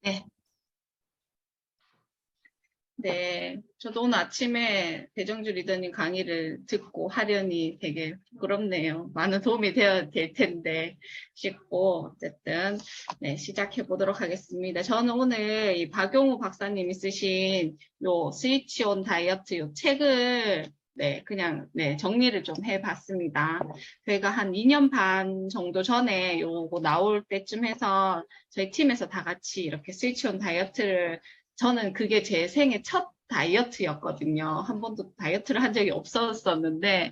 네. 네. 저도 오늘 아침에 배정주 리더님 강의를 듣고 하려니 되게 부끄럽네요. 많은 도움이 되어야 될 텐데 싶고 어쨌든 네, 시작해 보도록 하겠습니다. 저는 오늘 이 박용우 박사님이 쓰신 요 스위치 온 다이어트 요 책을 그냥 정리를 좀 해봤습니다. 저희가 한 2년 반 정도 전에 요거 나올 때쯤 해서 저희 팀에서 다 같이 이렇게 스위치 온 다이어트를 저는 그게 제 생애 첫 다이어트였거든요. 한 번도 다이어트를 한 적이 없었었는데,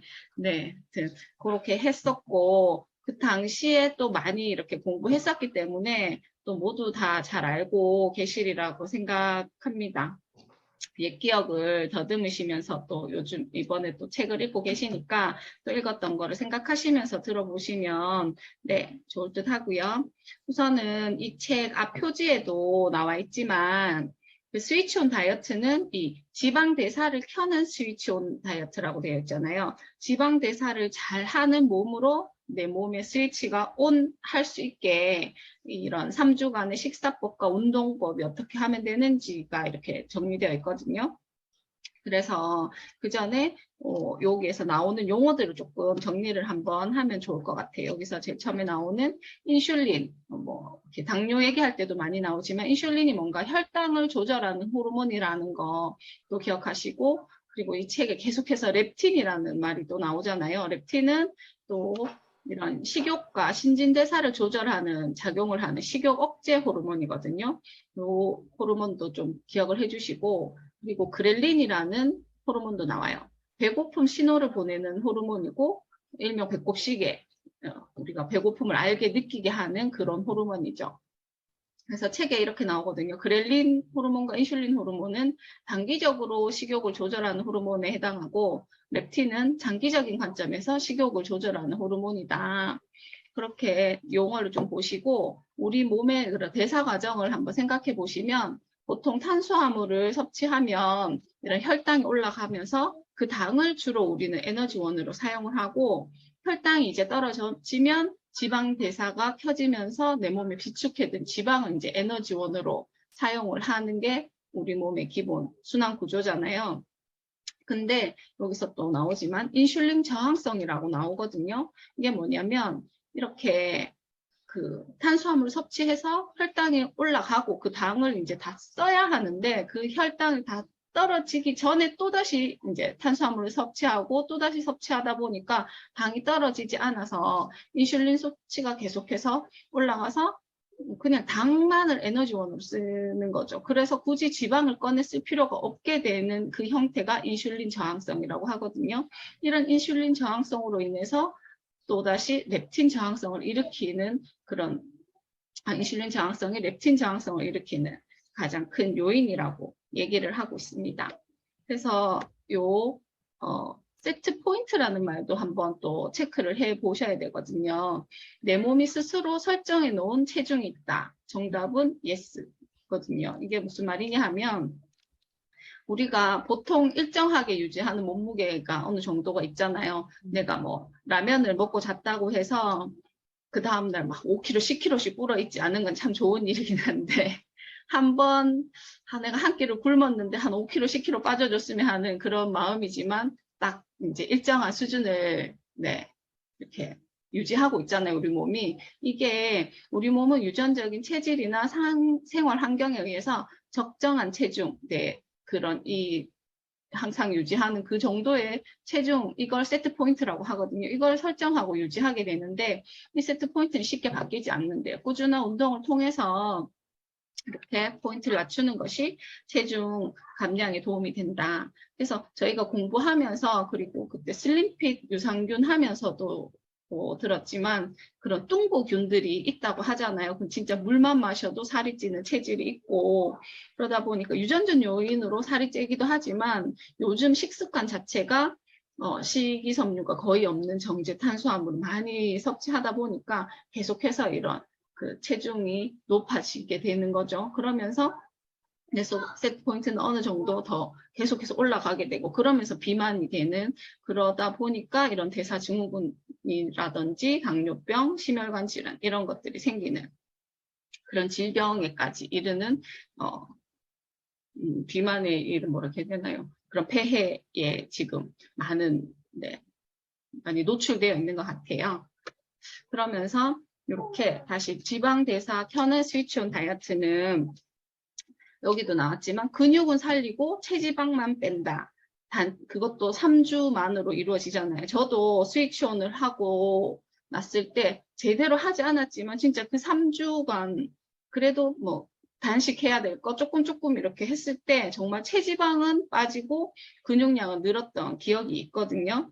그렇게 했었고, 그 당시에 또 많이 이렇게 공부했었기 때문에 또 모두 다 잘 알고 계시리라고 생각합니다. 옛 기억을 더듬으시면서 또 요즘 이번에 또 책을 읽고 계시니까 또 읽었던 거를 생각하시면서 들어보시면 좋을 듯 하고요. 우선은 이 책 앞 표지에도 나와 있지만 그 스위치온 다이어트는 이 지방 대사를 켜는 스위치온 다이어트라고 되어 있잖아요. 지방 대사를 잘 하는 몸으로 내 몸의 스위치가 온 할 수 있게 이런 3주간의 식사법과 운동법이 어떻게 하면 되는지가 이렇게 정리되어 있거든요. 그래서 그 전에 여기에서 나오는 용어들을 조금 정리를 한번 하면 좋을 것 같아요. 여기서 제일 처음에 나오는 인슐린, 뭐 이렇게 당뇨 얘기할 때도 많이 나오지만 인슐린이 뭔가 혈당을 조절하는 호르몬이라는 거도 기억하시고, 그리고 이 책에 계속해서 렙틴이라는 말이 또 나오잖아요. 렙틴은 또 이런 식욕과 신진대사를 조절하는 작용을 하는 식욕 억제 호르몬이거든요. 이 호르몬도 좀 기억을 해주시고, 그리고 그렐린이라는 호르몬도 나와요. 배고픔 신호를 보내는 호르몬이고 일명 배꼽시계, 우리가 배고픔을 알게 느끼게 하는 그런 호르몬이죠. 그래서 책에 이렇게 나오거든요. 그렐린 호르몬과 인슐린 호르몬은 단기적으로 식욕을 조절하는 호르몬에 해당하고 렙틴은 장기적인 관점에서 식욕을 조절하는 호르몬이다. 그렇게 용어를 좀 보시고 우리 몸의 대사 과정을 한번 생각해 보시면 보통 탄수화물을 섭취하면 이런 혈당이 올라가면서 그 당을 주로 우리는 에너지원으로 사용을 하고 혈당이 이제 떨어지면 지방 대사가 켜지면서 내 몸에 비축해둔 지방을 이제 에너지원으로 사용을 하는 게 우리 몸의 기본 순환 구조잖아요. 근데 여기서 또 나오지만 인슐린 저항성이라고 나오거든요. 이게 뭐냐면 이렇게 그 탄수화물 섭취해서 혈당이 올라가고 그 당을 이제 다 써야 하는데 그 혈당이 다 떨어지기 전에 또다시 이제 탄수화물을 섭취하고 또다시 섭취하다 보니까 당이 떨어지지 않아서 인슐린 수치가 계속해서 올라가서 그냥 당만을 에너지원으로 쓰는 거죠. 그래서 굳이 지방을 꺼내 쓸 필요가 없게 되는 그 형태가 인슐린 저항성이라고 하거든요. 이런 인슐린 저항성으로 인해서 또다시 렙틴 저항성을 일으키는 그런 인슐린 저항성이 렙틴 저항성을 일으키는 가장 큰 요인이라고 얘기를 하고 있습니다. 그래서 요 세트 포인트라는 말도 한번 또 체크를 해 보셔야 되거든요. 내 몸이 스스로 설정해 놓은 체중이 있다. 정답은 예스거든요. 이게 무슨 말이냐 하면 우리가 보통 일정하게 유지하는 몸무게가 어느 정도가 있잖아요. 내가 뭐 라면을 먹고 잤다고 해서 그 다음날 막 5kg, 10kg씩 불어 있지 않은 건 참 좋은 일이긴 한데 한번 내가 한 끼를 굶었는데 한 5kg, 10kg 빠져줬으면 하는 그런 마음이지만 딱 이제 일정한 수준을 이렇게 유지하고 있잖아요, 우리 몸이. 이게 우리 몸은 유전적인 체질이나 생활 환경에 의해서 적정한 체중, 그런 항상 유지하는 그 정도의 체중, 이걸 세트 포인트라고 하거든요. 이걸 설정하고 유지하게 되는데 이 세트 포인트는 쉽게 바뀌지 않는데요. 꾸준한 운동을 통해서 이렇게 포인트를 맞추는 것이 체중 감량에 도움이 된다. 그래서 저희가 공부하면서 그리고 그때 슬림핏 유산균 하면서도 들었지만 그런 뚱보균들이 있다고 하잖아요. 그럼 진짜 물만 마셔도 살이 찌는 체질이 있고 그러다 보니까 유전적 요인으로 살이 찌기도 하지만 요즘 식습관 자체가 식이섬유가 거의 없는 정제 탄수화물을 많이 섭취하다 보니까 계속해서 이런 그 체중이 높아지게 되는 거죠. 그러면서 세트 포인트는 어느 정도 더 계속해서 올라가게 되고 그러면서 비만이 되는 그러다 보니까 이런 대사증후군이라든지 당뇨병, 심혈관 질환 이런 것들이 생기는 그런 질병에까지 이르는 비만의 이름 뭐라 해야 되나요? 그런 폐해에 지금 많은 많이 노출되어 있는 것 같아요. 그러면서 이렇게 다시 지방대사 켜는 스위치온 다이어트는 여기도 나왔지만 근육은 살리고 체지방만 뺀다. 그것도 3주만으로 이루어지잖아요. 저도 스위치온을 하고 났을 때 제대로 하지 않았지만 진짜 그 3주간 그래도 뭐 단식해야 될 거 조금 이렇게 했을 때 정말 체지방은 빠지고 근육량은 늘었던 기억이 있거든요.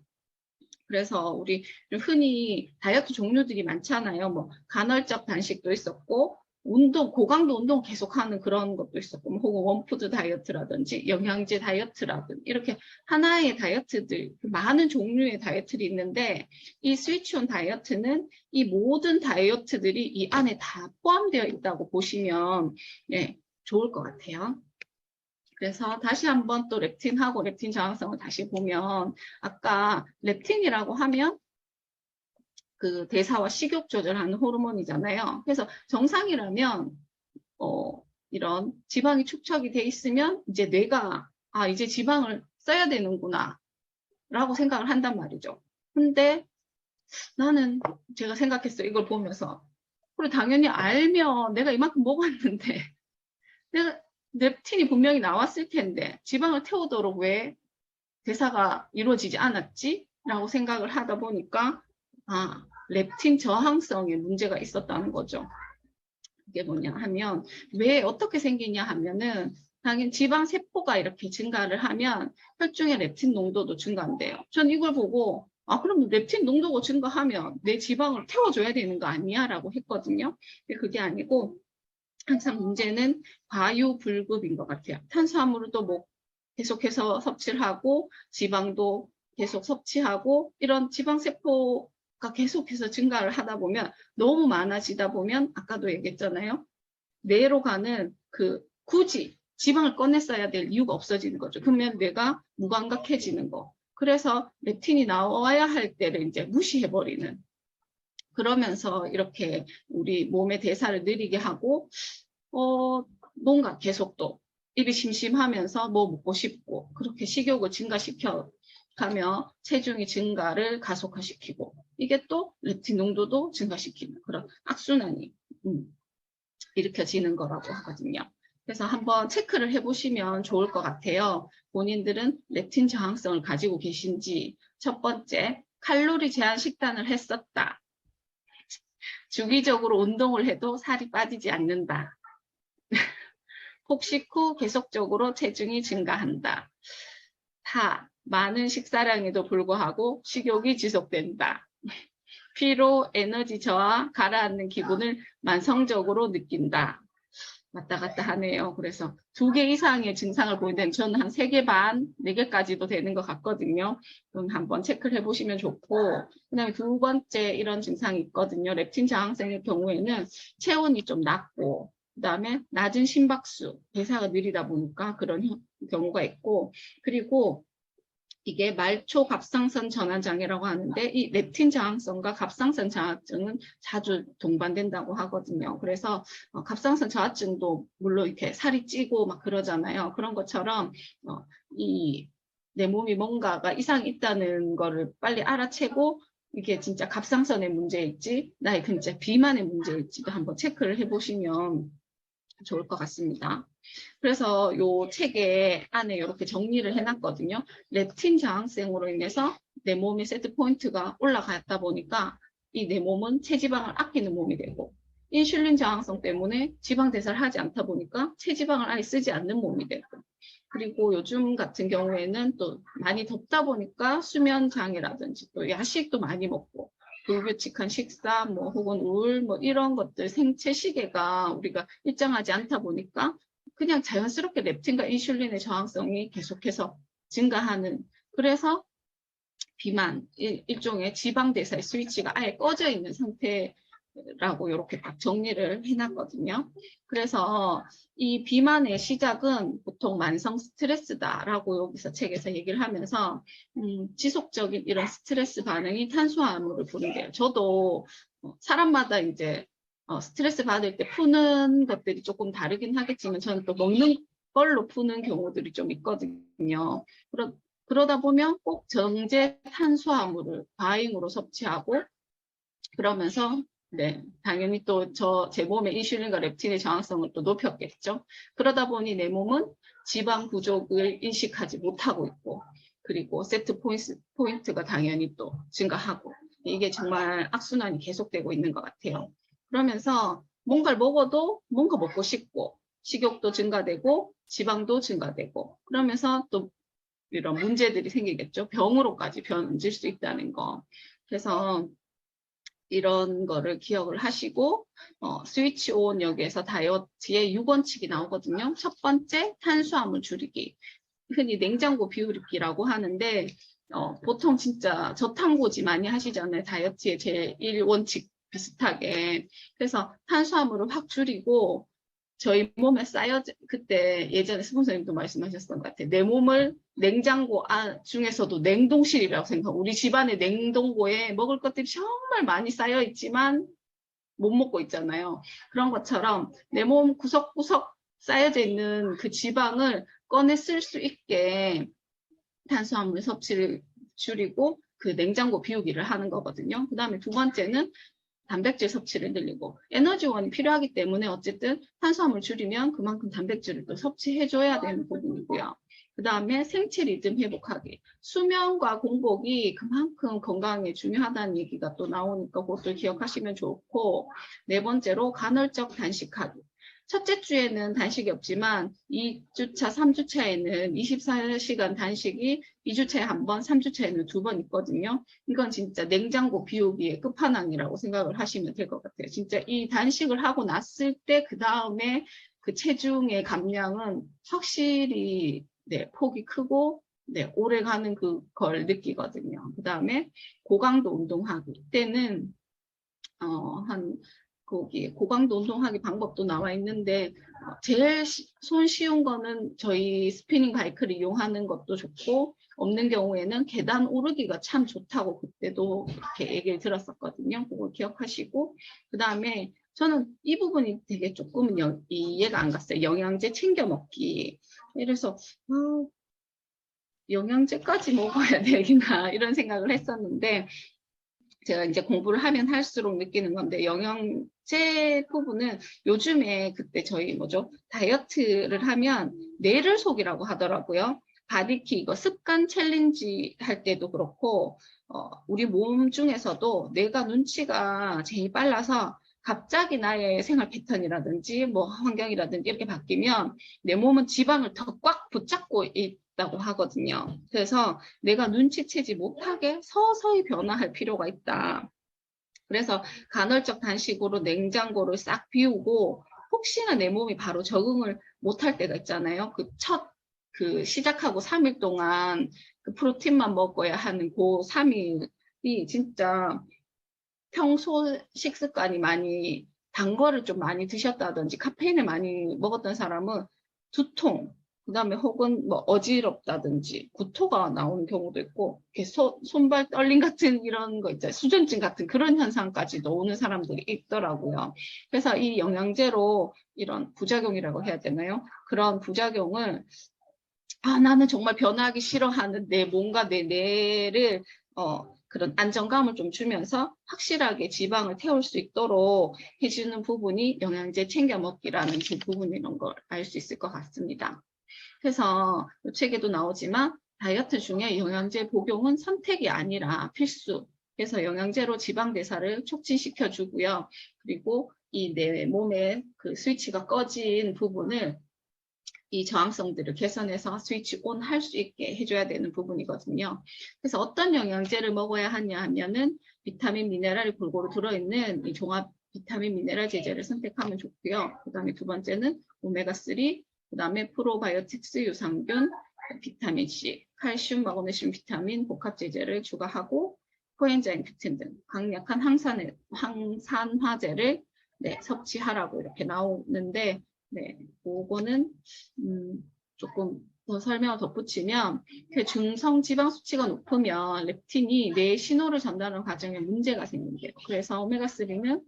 그래서 우리 흔히 다이어트 종류들이 많잖아요. 뭐 간헐적 단식도 있었고 고강도 운동 계속하는 그런 것도 있었고 혹은 원푸드 다이어트라든지 영양제 다이어트라든지 이렇게 하나의 다이어트들 많은 종류의 다이어트들이 있는데 이 스위치온 다이어트는 이 모든 다이어트들이 이 안에 다 포함되어 있다고 보시면 좋을 것 같아요. 그래서 다시 한번 또 렙틴하고 렙틴 저항성을 다시 보면 아까 렙틴이라고 하면 그 대사와 식욕 조절하는 호르몬이잖아요. 그래서 정상이라면 이런 지방이 축적이 돼 있으면 이제 뇌가 이제 지방을 써야 되는구나 라고 생각을 한단 말이죠. 근데 나는 제가 생각했어요. 이걸 보면서 그래 당연히 알면 내가 이만큼 먹었는데 내가 렙틴이 분명히 나왔을 텐데 지방을 태우도록 왜 대사가 이루어지지 않았지? 라고 생각을 하다 보니까 렙틴 저항성에 문제가 있었다는 거죠. 이게 뭐냐 하면 왜 어떻게 생기냐 하면은 당연히 지방 세포가 이렇게 증가를 하면 혈중의 렙틴 농도도 증가한대요. 전 이걸 보고 그럼 렙틴 농도가 증가하면 내 지방을 태워줘야 되는 거 아니야? 라고 했거든요. 근데 그게 아니고 항상 문제는 과유불급인 것 같아요. 탄수화물도 뭐 계속해서 섭취를 하고 지방도 계속 섭취하고 이런 지방세포가 계속해서 증가를 하다 보면 너무 많아지다 보면 아까도 얘기했잖아요. 뇌로 가는 굳이 지방을 꺼냈어야 될 이유가 없어지는 거죠. 그러면 뇌가 무감각해지는 거. 그래서 렙틴이 나와야 할 때를 이제 무시해버리는. 그러면서 이렇게 우리 몸의 대사를 느리게 하고 뭔가 계속 또 입이 심심하면서 뭐 먹고 싶고 그렇게 식욕을 증가시켜 가며 체중이 증가를 가속화시키고 이게 또 렙틴 농도도 증가시키는 그런 악순환이 일으켜지는 거라고 하거든요. 그래서 한번 체크를 해보시면 좋을 것 같아요. 본인들은 렙틴 저항성을 가지고 계신지. 첫 번째, 칼로리 제한 식단을 했었다. 주기적으로 운동을 해도 살이 빠지지 않는다. 폭식 후 계속적으로 체중이 증가한다. 많은 식사량에도 불구하고 식욕이 지속된다. 피로, 에너지 저하, 가라앉는 기분을 만성적으로 느낀다. 왔다 갔다 하네요. 그래서 2개 이상의 증상을 보이는데 저는 한 3개 반, 4개까지도 되는 것 같거든요. 그럼 한번 체크를 해보시면 좋고 그 다음에 2번째 이런 증상이 있거든요. 렙틴 저항성의 경우에는 체온이 좀 낮고 그 다음에 낮은 심박수, 대사가 느리다 보니까 그런 경우가 있고 그리고 이게 말초 갑상선 전환 장애라고 하는데 이 렙틴 저항성과 갑상선 저하증은 자주 동반된다고 하거든요. 그래서 갑상선 저하증도 물론 이렇게 살이 찌고 막 그러잖아요. 그런 것처럼 내 몸이 뭔가가 이상이 있다는 거를 빨리 알아채고 이게 진짜 갑상선의 문제일지 나의 진짜 비만의 문제일지도 한번 체크를 해보시면 좋을 것 같습니다. 그래서 이 책에 안에 이렇게 정리를 해놨거든요. 렙틴 저항성으로 인해서 내 몸의 세트 포인트가 올라갔다 보니까 이 내 몸은 체지방을 아끼는 몸이 되고 인슐린 저항성 때문에 지방 대사를 하지 않다 보니까 체지방을 아예 쓰지 않는 몸이 되고 그리고 요즘 같은 경우에는 또 많이 덥다 보니까 수면 장애라든지 또 야식도 많이 먹고 불규칙한 식사, 뭐 혹은 우울, 뭐 이런 것들 생체 시계가 우리가 일정하지 않다 보니까 그냥 자연스럽게 렙틴과 인슐린의 저항성이 계속해서 증가하는 그래서 비만, 일종의 지방 대사의 스위치가 아예 꺼져 있는 상태라고 이렇게 딱 정리를 해놨거든요. 그래서 이 비만의 시작은 보통 만성 스트레스다라고 여기서 책에서 얘기를 하면서 지속적인 이런 스트레스 반응이 탄수화물을 부른대요. 저도 사람마다 이제 스트레스 받을 때 푸는 것들이 조금 다르긴 하겠지만 저는 또 먹는 걸로 푸는 경우들이 좀 있거든요. 그러다 보면 꼭 정제 탄수화물을 과잉으로 섭취하고 그러면서 네, 당연히 또 제 몸의 인슐린과 렙틴의 저항성을 또 높였겠죠. 그러다 보니 내 몸은 지방 부족을 인식하지 못하고 있고 그리고 세트 포인트가 당연히 또 증가하고 이게 정말 악순환이 계속되고 있는 것 같아요. 그러면서 뭔가를 먹어도 뭔가 먹고 싶고 식욕도 증가되고 지방도 증가되고 그러면서 또 이런 문제들이 생기겠죠. 병으로까지 변질 수 있다는 거. 그래서 이런 거를 기억을 하시고 스위치 온 여기에서 다이어트의 6원칙이 나오거든요. 첫 번째, 탄수화물 줄이기. 흔히 냉장고 비우기라고 하는데 보통 진짜 저탄고지 많이 하시잖아요. 다이어트의 제1원칙 비슷하게. 그래서 탄수화물을 확 줄이고 저희 몸에 그때 예전에 스폰서님도 말씀하셨던 것 같아요. 내 몸을 냉장고 중에서도 냉동실이라고 생각하고 우리 집안의 냉동고에 먹을 것들이 정말 많이 쌓여 있지만 못 먹고 있잖아요. 그런 것처럼 내 몸 구석구석 쌓여져 있는 그 지방을 꺼내 쓸 수 있게 탄수화물 섭취를 줄이고 그 냉장고 비우기를 하는 거거든요. 그 다음에 두 번째는 단백질 섭취를 늘리고 에너지원이 필요하기 때문에 어쨌든 탄수화물 줄이면 그만큼 단백질을 또 섭취해줘야 되는 부분이고요. 그 다음에 생체 리듬 회복하기. 수면과 공복이 그만큼 건강에 중요하다는 얘기가 또 나오니까 그것도 기억하시면 좋고 네 번째로 간헐적 단식하기. 첫째 주에는 단식이 없지만 2주차, 3주차에는 24시간 단식이 2주차에 한 번, 3주차에는 2번 있거든요. 이건 진짜 냉장고 비우기의 끝판왕이라고 생각을 하시면 될 것 같아요. 진짜 이 단식을 하고 났을 때 그 다음에 그 체중의 감량은 확실히 네, 폭이 크고 네, 오래 가는 그걸 느끼거든요. 그 다음에 고강도 운동하기 때는 거기 고강도 운동하기 방법도 나와 있는데 제일 손 쉬운 거는 저희 스피닝 바이크를 이용하는 것도 좋고 없는 경우에는 계단 오르기가 참 좋다고 그때도 이렇게 얘기를 들었었거든요. 그걸 기억하시고 그 다음에 저는 이 부분이 되게 조금은 이해가 안 갔어요. 영양제 챙겨 먹기. 그래서 영양제까지 먹어야 되나 이런 생각을 했었는데 제가 이제 공부를 하면 할수록 느끼는 건데 영양제 부분은 요즘에 그때 저희 다이어트를 하면 뇌를 속이라고 하더라고요. 바디키 이거 습관 챌린지 할 때도 그렇고 우리 몸 중에서도 뇌가 눈치가 제일 빨라서 갑자기 나의 생활 패턴이라든지 뭐 환경이라든지 이렇게 바뀌면 내 몸은 지방을 더 꽉 붙잡고 있다고 하거든요. 그래서 내가 눈치채지 못하게 서서히 변화할 필요가 있다. 그래서 간헐적 단식으로 냉장고를 싹 비우고 혹시나 내 몸이 바로 적응을 못할 때가 있잖아요. 그 시작하고 3일 동안 그 프로틴만 먹어야 하는 그 3일이 진짜 평소 식습관이 많이 단 거를 좀 많이 드셨다든지 카페인을 많이 먹었던 사람은 두통, 그 다음에 혹은 뭐 어지럽다든지 구토가 나오는 경우도 있고 손발 떨림 같은 이런 거 있잖아요. 수전증 같은 그런 현상까지도 오는 사람들이 있더라고요. 그래서 이 영양제로 이런 부작용이라고 해야 되나요? 그런 부작용을 나는 정말 변하기 싫어하는 내 몸과 내 뇌를 그런 안정감을 좀 주면서 확실하게 지방을 태울 수 있도록 해주는 부분이 영양제 챙겨 먹기라는 그 부분이런 걸 알 수 있을 것 같습니다. 그래서 이 책에도 나오지만 다이어트 중에 영양제 복용은 선택이 아니라 필수. 그래서 영양제로 지방 대사를 촉진시켜 주고요. 그리고 이 내 몸의 그 스위치가 꺼진 부분을 이 저항성들을 개선해서 스위치 온 할 수 있게 해줘야 되는 부분이거든요. 그래서 어떤 영양제를 먹어야 하냐 하면은 비타민, 미네랄이 골고루 들어있는 이 종합 비타민, 미네랄 제제를 선택하면 좋고요. 그 다음에 두 번째는 오메가3, 그 다음에 프로바이오틱스 유산균, 비타민C, 칼슘, 마그네슘, 비타민, 복합 제제를 추가하고 코엔자임 Q10 등 강력한 항산화제를 섭취하라고 이렇게 나오는데 네, 그거는 조금 더 설명을 덧붙이면 그 중성 지방 수치가 높으면 렙틴이 뇌 신호를 전달하는 과정에 문제가 생긴대요. 그래서 오메가3는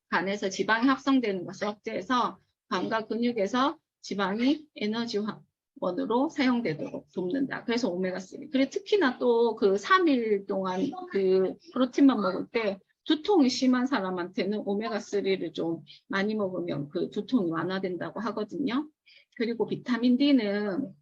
간에서 지방이 합성되는 것을 억제해서 간과 근육에서 지방이 에너지원으로 사용되도록 돕는다. 그래서 오메가3. 그리고 특히나 또 그 3일 동안 그 프로틴만 먹을 때 두통이 심한 사람한테는 오메가3를 좀 많이 먹으면 그 두통이 완화된다고 하거든요. 그리고 비타민 D는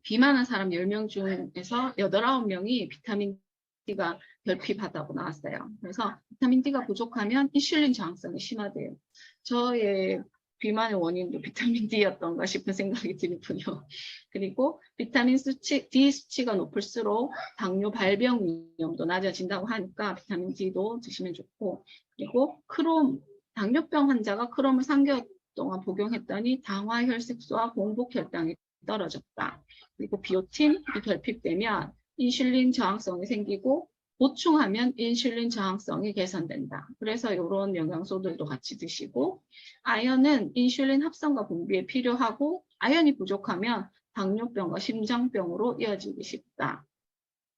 비만한 사람 10명 중에서 8, 9명이 비타민 D가 결핍하다고 나왔어요. 그래서 비타민 D가 부족하면 인슐린 저항성이 심하대요. 저의 비만의 원인도 비타민 D였던가 싶은 생각이 들고요. 그리고 비타민 D 수치가 높을수록 당뇨 발병 위험도 낮아진다고 하니까 비타민 D도 드시면 좋고, 그리고 크롬, 당뇨병 환자가 크롬을 3개월 동안 복용했더니 당화 혈색소와 공복 혈당이 떨어졌다. 그리고 비오틴이 결핍되면 인슐린 저항성이 생기고 보충하면 인슐린 저항성이 개선된다. 그래서 이런 영양소들도 같이 드시고, 아연은 인슐린 합성과 분비에 필요하고 아연이 부족하면 당뇨병과 심장병으로 이어지기 쉽다.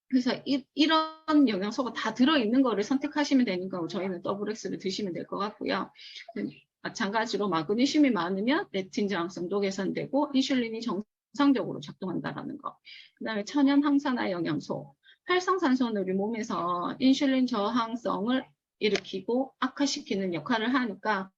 그래서 이런 영양소가 다 들어있는 거를 선택하시면 되니까 저희는 WX를 드시면 될 것 같고요. 마찬가지로 마그네슘이 많으면 레틴 저항성도 개선되고 인슐린이 정상적으로 작동한다는 거. 그 다음에 천연 항산화 영양소. 활성산소는 우리 몸에서 인슐린 저항성을 일으키고 악화시키는 역할을 하니까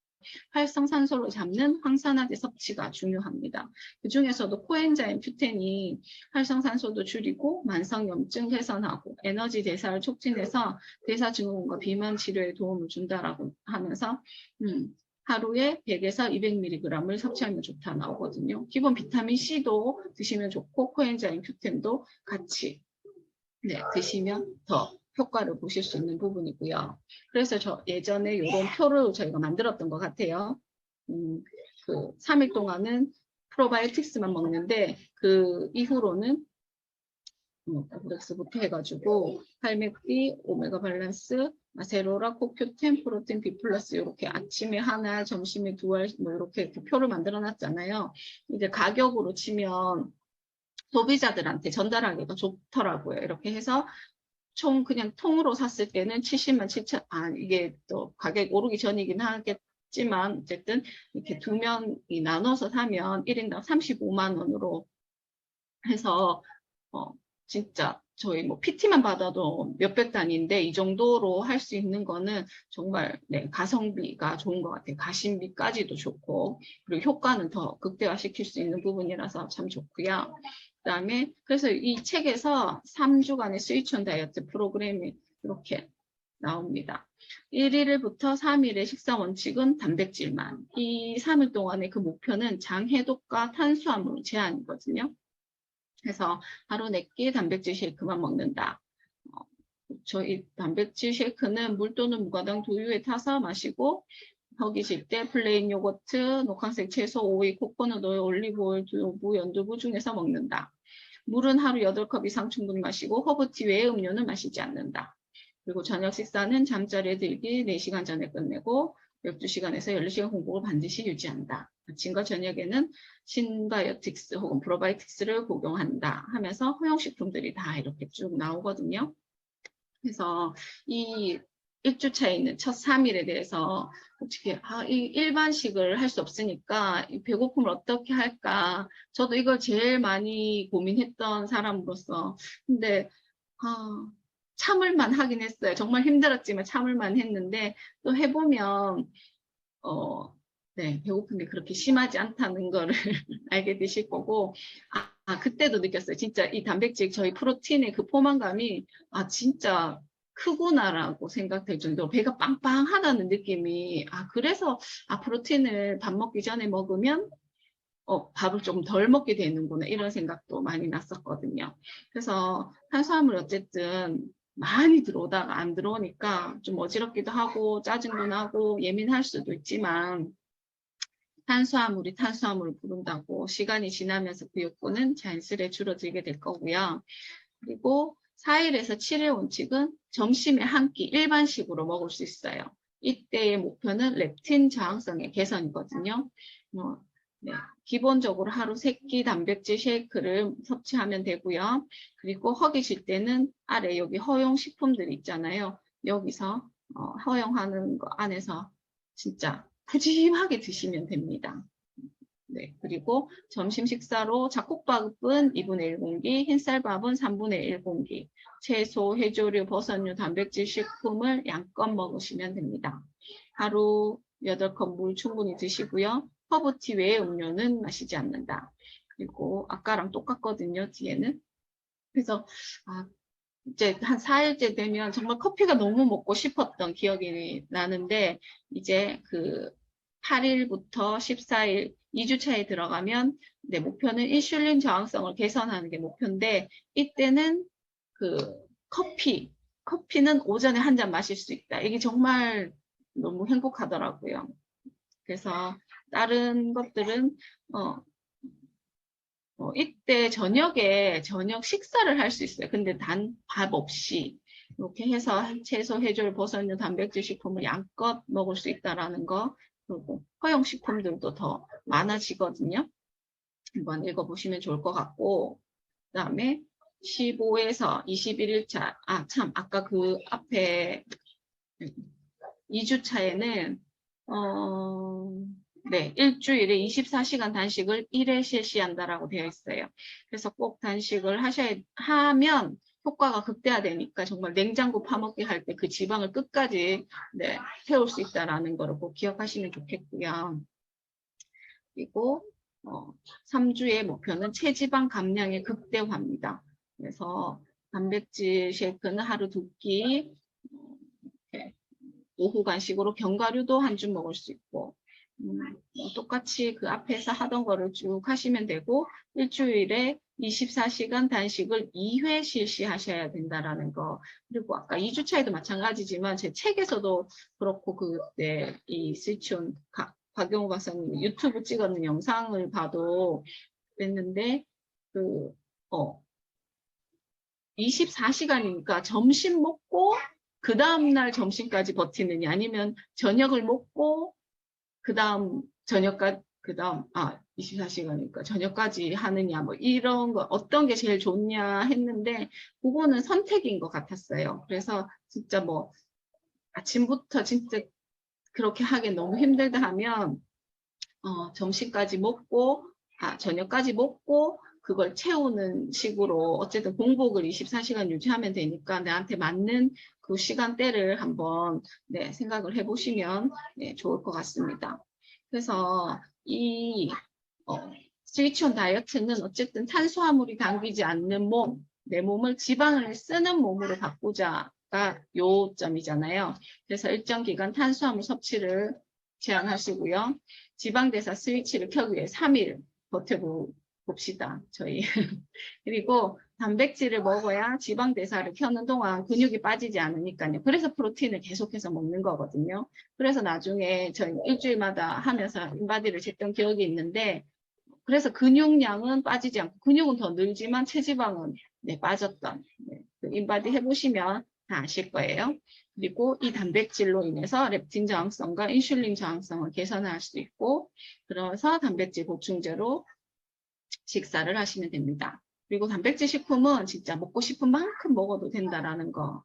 활성산소를 잡는 항산화제 섭취가 중요합니다. 그 중에서도 코엔자임 큐텐이 활성산소도 줄이고 만성염증 개선하고 에너지 대사를 촉진해서 대사증후군과 비만 치료에 도움을 준다라고 하면서 하루에 100에서 200mg을 섭취하면 좋다 나오거든요. 기본 비타민 C도 드시면 좋고 코엔자임 큐텐도 같이 드시면 더 효과를 보실 수 있는 부분이고요. 그래서 저 예전에 이런 표를 저희가 만들었던 것 같아요. 그 3일 동안은 프로바이오틱스만 먹는데 그 이후로는 WX부터 해가지고 팔맥비, 오메가 밸런스, 세로라, 코큐텐, 프로틴 B 플러스 이렇게 아침에 하나, 점심에 2알 뭐 이렇게 표를 만들어 놨잖아요. 이제 가격으로 치면 소비자들한테 전달하기가 좋더라고요. 이렇게 해서 총 그냥 통으로 샀을 때는 70만 7천, 이게 또 가격 오르기 전이긴 하겠지만 어쨌든 이렇게 2명이 나눠서 사면 1인당 35만 원으로 해서 진짜 저희 뭐 PT만 받아도 몇백 단위인데 이 정도로 할 수 있는 거는 정말 가성비가 좋은 것 같아요. 가심비까지도 좋고 그리고 효과는 더 극대화시킬 수 있는 부분이라서 참 좋고요. 그다음에 그래서 이 책에서 3주간의 스위치 다이어트 프로그램이 이렇게 나옵니다. 1일부터 3일의 식사 원칙은 단백질만. 이 3일 동안의 그 목표는 장 해독과 탄수화물 제한이거든요. 그래서 하루 4끼 단백질 쉐이크만 먹는다. 저희 단백질 쉐이크는 물 또는 무가당 두유에 타서 마시고 허기질 때 플레인 요거트, 녹황색 채소, 오이, 코코넛 오일, 올리브 오일, 두부, 연두부 중에서 먹는다. 물은 하루 8컵 이상 충분히 마시고 허브티 외의 음료는 마시지 않는다. 그리고 저녁 식사는 잠자리에 들기 4시간 전에 끝내고 12시간에서 14시간 공복을 반드시 유지한다. 아침과 저녁에는 신바이오틱스 혹은 프로바이오틱스를 복용한다 하면서 허용식품들이 다 이렇게 쭉 나오거든요. 그래서 이 1주차에 있는 첫 3일에 대해서 어떻게 이 일반식을 할 수 없으니까 이 배고픔을 어떻게 할까 저도 이걸 제일 많이 고민했던 사람으로서 근데 참을만 하긴 했어요. 정말 힘들었지만 참을만 했는데 또 해보면 배고픔이 그렇게 심하지 않다는 거를 알게 되실 거고 그때도 느꼈어요. 진짜 이 단백질 저희 프로틴의 그 포만감이 진짜 크구나라고 생각될 정도로 배가 빵빵하다는 느낌이 그래서 프로틴을 밥 먹기 전에 먹으면 밥을 조금 덜 먹게 되는구나 이런 생각도 많이 났었거든요. 그래서 탄수화물 어쨌든 많이 들어오다가 안 들어오니까 좀 어지럽기도 하고 짜증도 나고 예민할 수도 있지만 탄수화물이 탄수화물을 부른다고 시간이 지나면서 그 욕구는 자연스레 줄어들게 될 거고요. 그리고 4일에서 7일 원칙은 점심에 한 끼 일반식으로 먹을 수 있어요. 이때의 목표는 렙틴 저항성의 개선이거든요. 기본적으로 하루 3끼 단백질 쉐이크를 섭취하면 되고요. 그리고 허기질 때는 아래 여기 허용 식품들이 있잖아요. 여기서 허용하는 거 안에서 진짜 푸짐하게 드시면 됩니다. 네, 그리고 점심 식사로 잡곡밥은 2분의 1 공기, 흰쌀밥은 3분의 1 공기, 채소, 해조류, 버섯류, 단백질 식품을 양껏 먹으시면 됩니다. 하루 8컵 물 충분히 드시고요. 허브티 외의 음료는 마시지 않는다. 그리고 아까랑 똑같거든요, 뒤에는. 그래서 이제 한 4일째 되면 정말 커피가 너무 먹고 싶었던 기억이 나는데, 이제 그 8일부터 14일 2주 차에 들어가면 내 목표는 인슐린 저항성을 개선하는 게 목표인데, 이때는 그 커피는 오전에 한 잔 마실 수 있다. 이게 정말 너무 행복하더라고요. 그래서 다른 것들은 이때 저녁에 저녁 식사를 할 수 있어요. 근데 단 밥 없이 이렇게 해서 채소, 해조류, 버섯류, 단백질 식품을 양껏 먹을 수 있다라는 거, 그리고 허용식품들도 더 많아지거든요. 한번 읽어보시면 좋을 것 같고, 그 다음에 15에서 21일차, 아까 그 앞에 2주 차에는 네, 일주일에 24시간 단식을 1회 실시한다라고 되어 있어요. 그래서 꼭 단식을 하면 효과가 극대화되니까 정말 냉장고 파먹기 할 때 그 지방을 끝까지 네, 태울 수 있다라는 거를 꼭 기억하시면 좋겠고요. 그리고 3주의 목표는 체지방 감량의 극대화입니다. 그래서 단백질 쉐이크는 하루 2끼, 오후 간식으로 견과류도 한 줌 먹을 수 있고, 똑같이 그 앞에서 하던 거를 쭉 하시면 되고, 일주일에 24시간 단식을 2회 실시하셔야 된다라는 거. 그리고 아까 2주 차에도 마찬가지지만 제 책에서도 그렇고, 그때 이 스위치온 박용호 박사님 유튜브 찍었는 영상을 봐도 그랬는데, 24시간이니까 점심 먹고 그 다음날 점심까지 버티느냐, 아니면 저녁을 먹고 그 다음 24시간이니까 저녁까지 하느냐, 뭐 이런 거 어떤 게 제일 좋냐 했는데, 그거는 선택인 것 같았어요. 그래서 진짜 뭐 아침부터 진짜 그렇게 하기 너무 힘들다 하면 점심까지 먹고 저녁까지 먹고 그걸 채우는 식으로 어쨌든 공복을 24시간 유지하면 되니까 나한테 맞는 그 시간대를 한번 생각을 해보시면 좋을 것 같습니다. 그래서 이 스위치온 다이어트는 어쨌든 탄수화물이 당기지 않는 몸, 내 몸을 지방을 쓰는 몸으로 바꾸자가 요점이잖아요. 그래서 일정 기간 탄수화물 섭취를 제한하시고요. 지방대사 스위치를 켜기 위해 3일 버텨봅시다, 저희. 그리고 단백질을 먹어야 지방대사를 켜는 동안 근육이 빠지지 않으니까요. 그래서 프로틴을 계속해서 먹는 거거든요. 그래서 나중에 저희 일주일마다 하면서 인바디를 쟀던 기억이 있는데, 그래서 근육량은 빠지지 않고 근육은 더 늘지만 체지방은 빠졌던, 그 인바디 해보시면 다 아실 거예요. 그리고 이 단백질로 인해서 렙틴 저항성과 인슐린 저항성을 개선할 수 있고, 그래서 단백질 보충제로 식사를 하시면 됩니다. 그리고 단백질 식품은 진짜 먹고 싶은 만큼 먹어도 된다라는 거,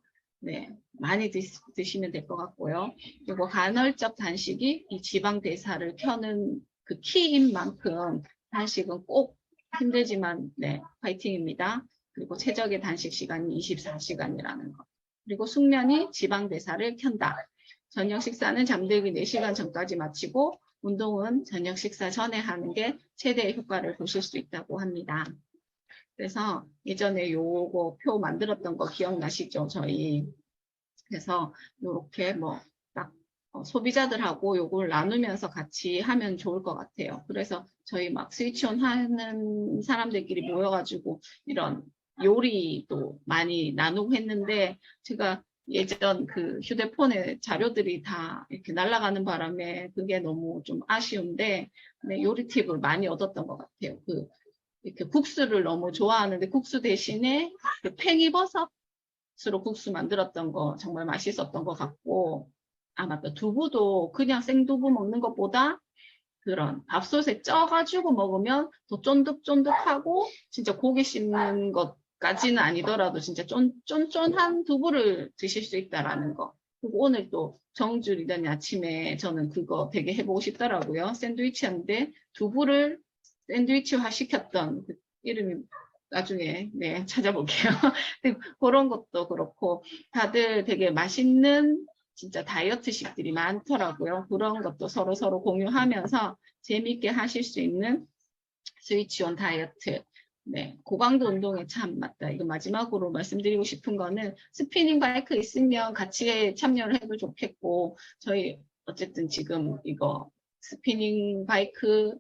많이 드시면 될 것 같고요. 그리고 간헐적 단식이 이 지방 대사를 켜는 그 키인 만큼 단식은 꼭 힘들지만 파이팅입니다. 그리고 최적의 단식 시간이 24시간이라는 거. 그리고 숙면이 지방 대사를 켠다. 저녁 식사는 잠들기 4시간 전까지 마치고 운동은 저녁 식사 전에 하는 게 최대의 효과를 보실 수 있다고 합니다. 그래서 예전에 요거 표 만들었던 거 기억나시죠? 저희. 그래서 이렇게 딱 소비자들하고 요걸 나누면서 같이 하면 좋을 것 같아요. 그래서 저희 막 스위치온 하는 사람들끼리 모여가지고 이런 요리도 많이 나누고 했는데, 제가 예전 그 휴대폰에 자료들이 다 이렇게 날아가는 바람에 그게 너무 좀 아쉬운데, 요리 팁을 많이 얻었던 것 같아요. 이렇게 국수를 너무 좋아하는데 국수 대신에 그 팽이버섯으로 국수 만들었던 거 정말 맛있었던 것 같고, 맞다. 두부도 그냥 생두부 먹는 것보다 그런 밥솥에 쪄가지고 먹으면 더 쫀득쫀득하고, 진짜 고기 씹는 것까지는 아니더라도 진짜 쫀쫀한 두부를 드실 수 있다라는 거. 그리고 오늘 또 정주 리더님 아침에 저는 그거 되게 해보고 싶더라고요. 샌드위치였는데 두부를 샌드위치화 시켰던 그 이름이 나중에 네 찾아볼게요. 그런 것도 그렇고 다들 되게 맛있는 진짜 다이어트식들이 많더라고요. 그런 것도 서로 공유하면서 재미있게 하실 수 있는 스위치온 다이어트. 네, 고강도 운동에 참 맞다. 이거 마지막으로 말씀드리고 싶은 거는 스피닝 바이크 있으면 같이 참여를 해도 좋겠고 저희 어쨌든 지금 이거 스피닝 바이크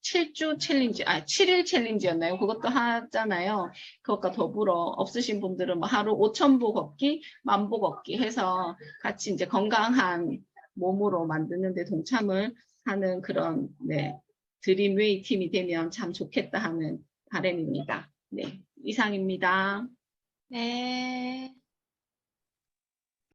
7주 챌린지, 7일 챌린지였나요? 그것도 하잖아요. 그것과 더불어 없으신 분들은 뭐 하루 5,000보 걷기, 10,000보 걷기 해서 같이 이제 건강한 몸으로 만드는 데 동참을 하는 그런, 네, 드림웨이 팀이 되면 참 좋겠다 하는 바람입니다. 네, 이상입니다. 네.